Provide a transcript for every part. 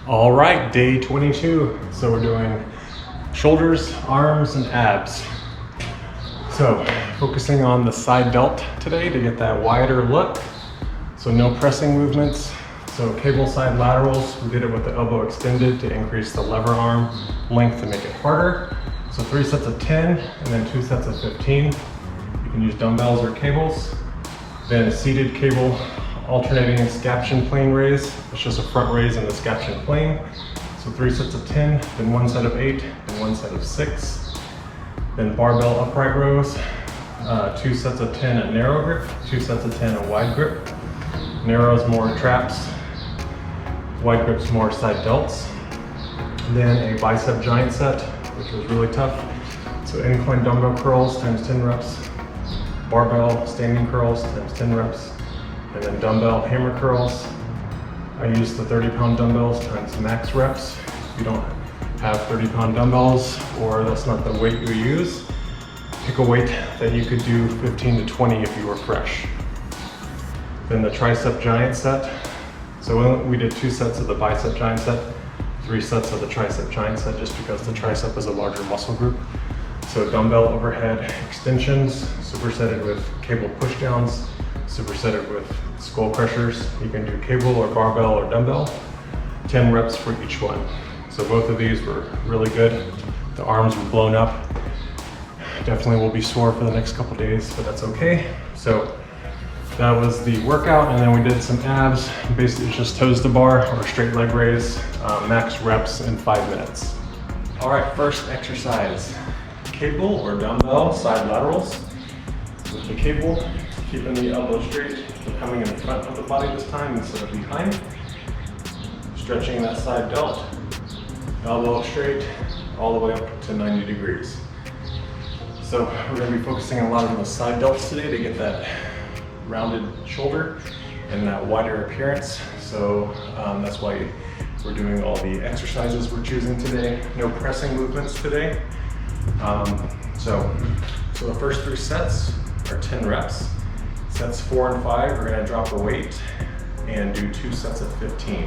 All right, day 22. So we're doing shoulders, arms, and abs. So focusing on the side delt today to get that wider look. So no pressing movements. So cable side laterals, we did it with the elbow extended to increase the lever arm length to make it harder. So 3 sets of 10 and then 2 sets of 15. You can use dumbbells or cables. Then a seated cable alternating scaption plane raise. It's just a front raise in the scaption plane. So 3 sets of 10, then 1 set of 8, and 1 set of 6. Then barbell upright rows, 2 sets of 10 at narrow grip, 2 sets of 10 at wide grip. Narrow is more traps, wide grip's more side delts. Then a bicep giant set, which was really tough. So incline dumbbell curls times 10 reps, barbell standing curls times 10 reps, and then dumbbell hammer curls. I use the 30-pound dumbbells times max reps. If you don't have 30-pound dumbbells or that's not the weight you use, pick a weight that you could do 15 to 20 if you were fresh. Then the tricep giant set. So we did 2 sets of the bicep giant set, 3 sets of the tricep giant set just because the tricep is a larger muscle group. So dumbbell overhead extensions, supersetted with cable pushdowns, supersetted with skull crushers. You can do cable or barbell or dumbbell, 10 reps for each one. So both of these were really good. The arms were blown up. Definitely will be sore for the next couple days, but that's okay. So that was the workout, and then we did some abs. Basically it's just toes to bar or straight leg raise, max reps in 5 minutes. All right, first exercise, cable or dumbbell side laterals. With the cable, keeping the elbow straight, we're coming in front of the body this time instead of behind. Stretching that side delt, elbow straight, all the way up to 90 degrees. So we're going to be focusing a lot on the side delts today to get that rounded shoulder and that wider appearance. So that's why we're doing all the exercises we're choosing today. No pressing movements today. So the first 3 sets are 10 reps. Sets 4 and 5, we're going to drop the weight and do 2 sets of 15.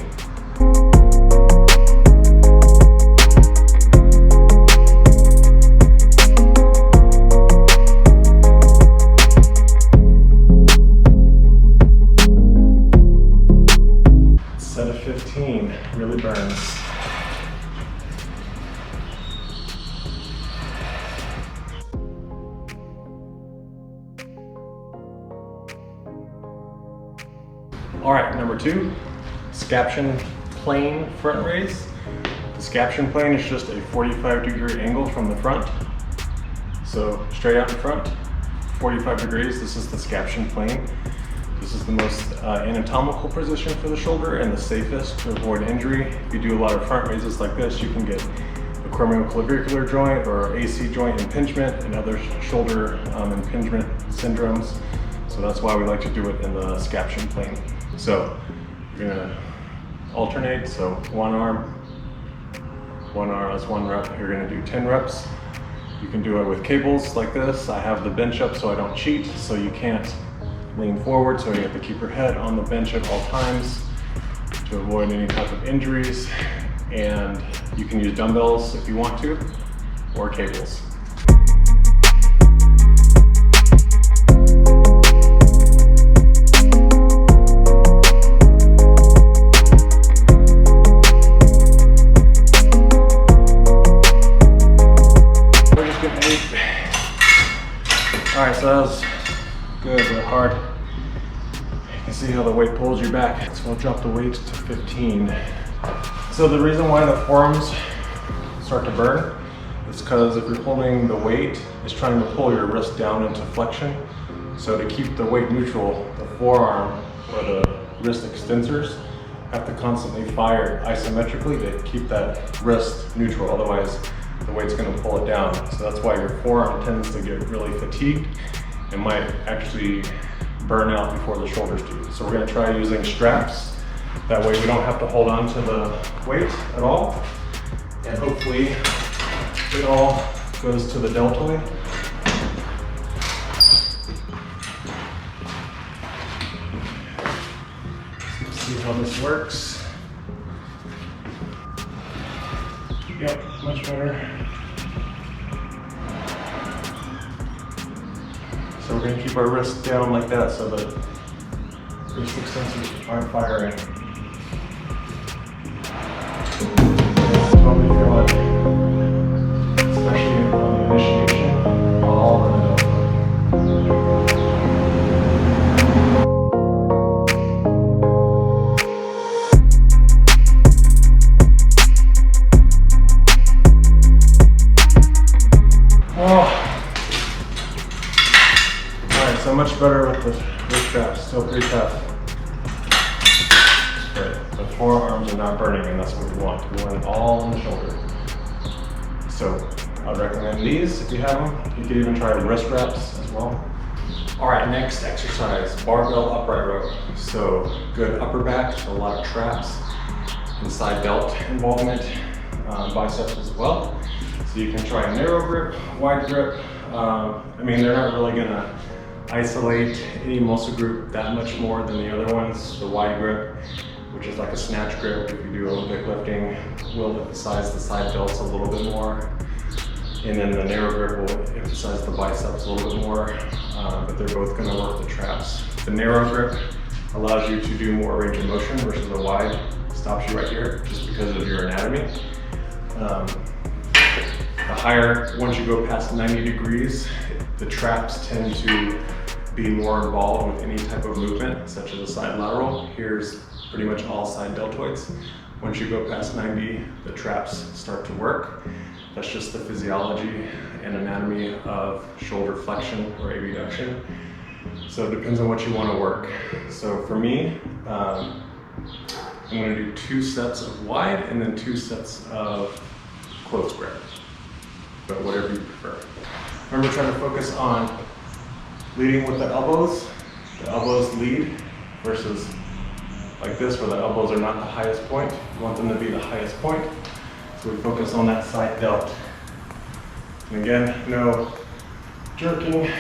Set of 15 really burns. All right, number 2, scaption plane front raise. The scaption plane is just a 45-degree angle from the front. So straight out in front, 45 degrees, this is the scaption plane. This is the most anatomical position for the shoulder and the safest to avoid injury. If you do a lot of front raises like this, you can get acromioclavicular joint or AC joint impingement and other shoulder impingement syndromes. So that's why we like to do it in the scaption plane. So you're gonna alternate, so one arm, that's 1 rep. You're gonna do 10 reps. You can do it with cables like this. I have the bench up so I don't cheat, so you can't lean forward, so you have to keep your head on the bench at all times to avoid any type of injuries. And you can use dumbbells if you want to, or cables. All right, so that was good but hard. You can see how the weight pulls you back. So we'll drop the weight to 15. So the reason why the forearms start to burn is because if you're holding the weight, it's trying to pull your wrist down into flexion. So to keep the weight neutral, the forearm or the wrist extensors have to constantly fire isometrically to keep that wrist neutral. Otherwise, the weight's going to pull it down. So that's why your forearm tends to get really fatigued and might actually burn out before the shoulders do. So we're going to try using straps. That way we don't have to hold on to the weight at all. And hopefully it all goes to the deltoid. See how this works. Yep, much better. So we're gonna keep our wrists down like that so that wrist extensors aren't firing. Probably feel it, especially on the initiation, all in the middle. So much better with the wrist straps, still pretty tough. Great. The forearms are not burning, and that's what we want. We want it all on the shoulder. So I'd recommend these if you have them. You could even try wrist wraps as well. All right, next exercise, barbell upright row. So good upper back, so a lot of traps and side delt involvement, biceps as well. So you can try a narrow grip, wide grip. I mean, they're not really gonna isolate any muscle group that much more than the other ones. The wide grip, which is like a snatch grip if you do Olympic lifting, will emphasize the side delts a little bit more. And then the narrow grip will emphasize the biceps a little bit more, but they're both gonna work the traps. The narrow grip allows you to do more range of motion versus the wide stops you right here just because of your anatomy. The higher, once you go past 90 degrees, the traps tend to be more involved with any type of movement, such as a side lateral. Here's pretty much all side deltoids. Once you go past 90, the traps start to work. That's just the physiology and anatomy of shoulder flexion or abduction. So it depends on what you want to work. So for me, I'm going to do 2 sets of wide and then 2 sets of close grip, but whatever you prefer. Remember, trying to focus on leading with the elbows. The elbows lead versus like this, where the elbows are not the highest point. You want them to be the highest point. So we focus on that side delt. And again, no jerking. You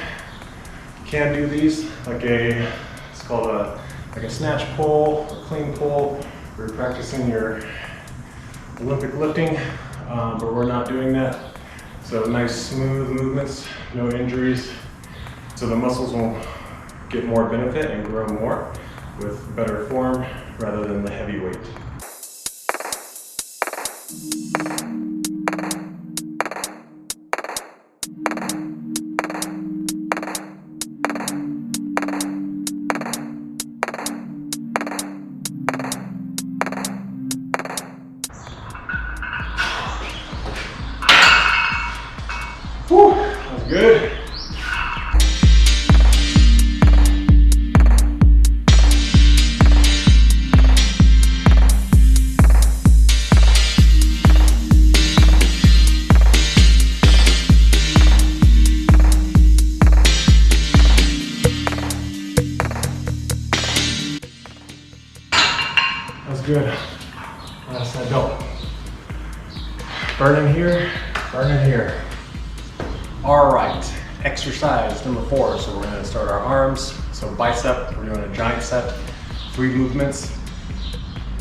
can do these like it's called like a snatch pull, or clean pull. We're practicing your Olympic lifting, but we're not doing that. So nice smooth movements, no injuries. So the muscles will get more benefit and grow more with better form rather than the heavy weight. Whew, that was good. That's good. Last side delt. Burning here, burning here. All right, exercise number 4. So we're gonna start our arms. So bicep, we're doing a giant set, 3 movements.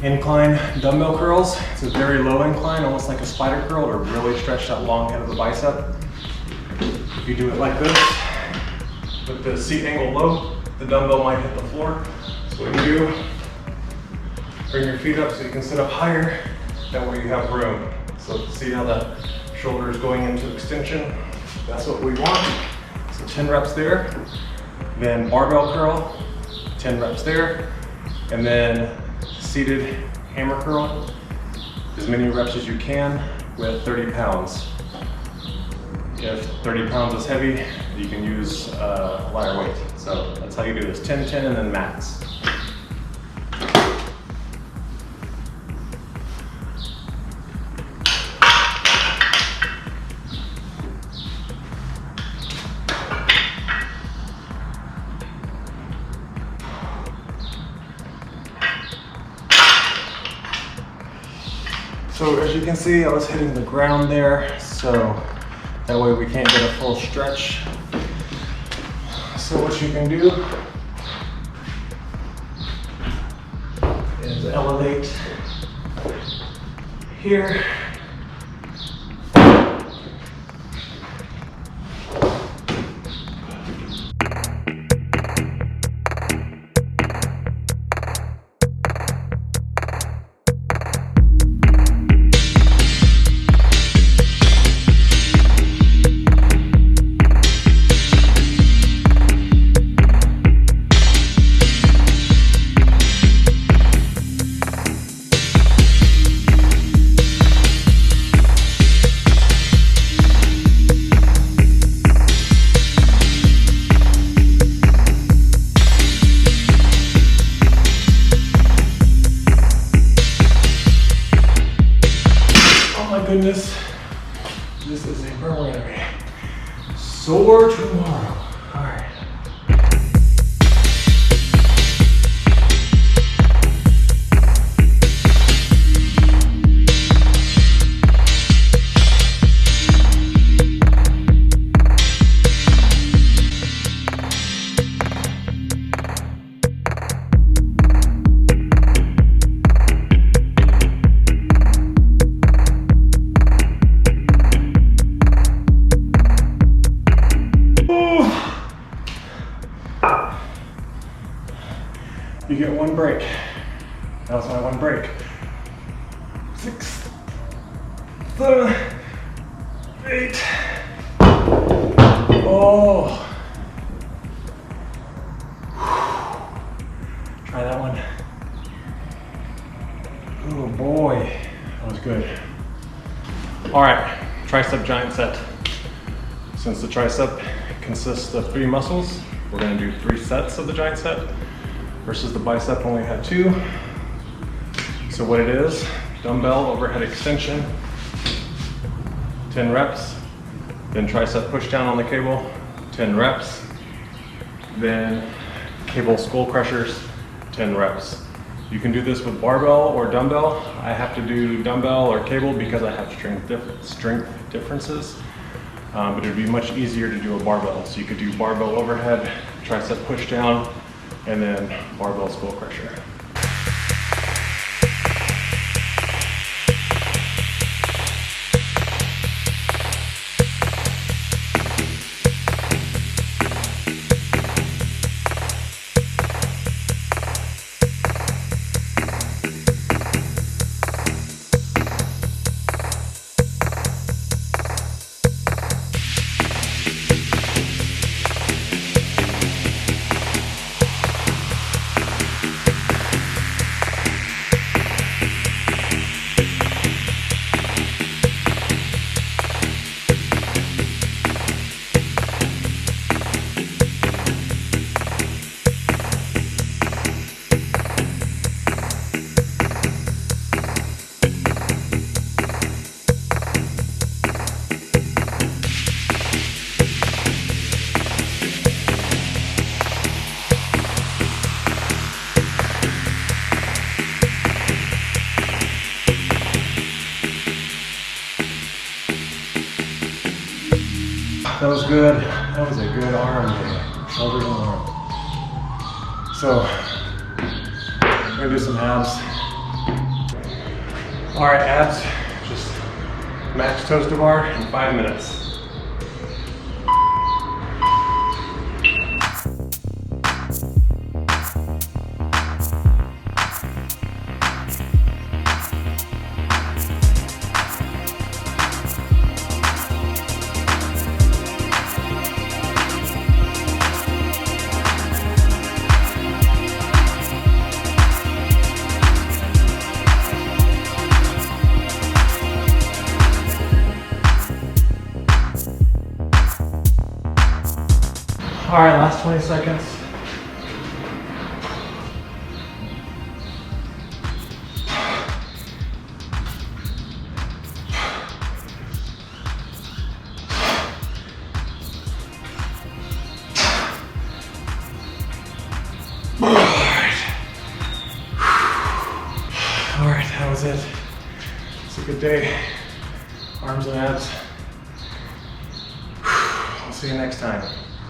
Incline dumbbell curls. It's a very low incline, almost like a spider curl, or really stretch that long head of the bicep. If you do it like this, with the seat angle low, the dumbbell might hit the floor. So what you do, bring your feet up so you can sit up higher, that way you have room. So see how the shoulder is going into extension? That's what we want. So 10 reps there. Then barbell curl, 10 reps there. And then seated hammer curl, as many reps as you can with 30 pounds. If 30 pounds is heavy, you can use lighter weight. So that's how you do this, 10, 10, and then max. So as you can see, I was hitting the ground there, so that way we can't get a full stretch. So what you can do is elevate here, goodness, this is a burn. We're gonna be sore tomorrow. All right. You get one break. That was my one break. 6, 7, 8. Oh. Try that one. Oh boy, that was good. All right, tricep giant set. Since the tricep consists of 3 muscles, we're gonna do 3 sets of the giant set. Versus the bicep only had 2. So what it is, dumbbell overhead extension, 10 reps, then tricep pushdown on the cable, 10 reps, then cable skull crushers, 10 reps. You can do this with barbell or dumbbell. I have to do dumbbell or cable because I have strength differences, but it would be much easier to do a barbell. So you could do barbell overhead, tricep pushdown, and then barbell skull crusher. That was good. That was a good arm day. Shoulders and arm. So, we're gonna do some abs. All right, abs. Just max toes to bar in 5 minutes. All right, last 20 seconds. All right, that was it. It's a good day. Arms and abs. I'll see you next time.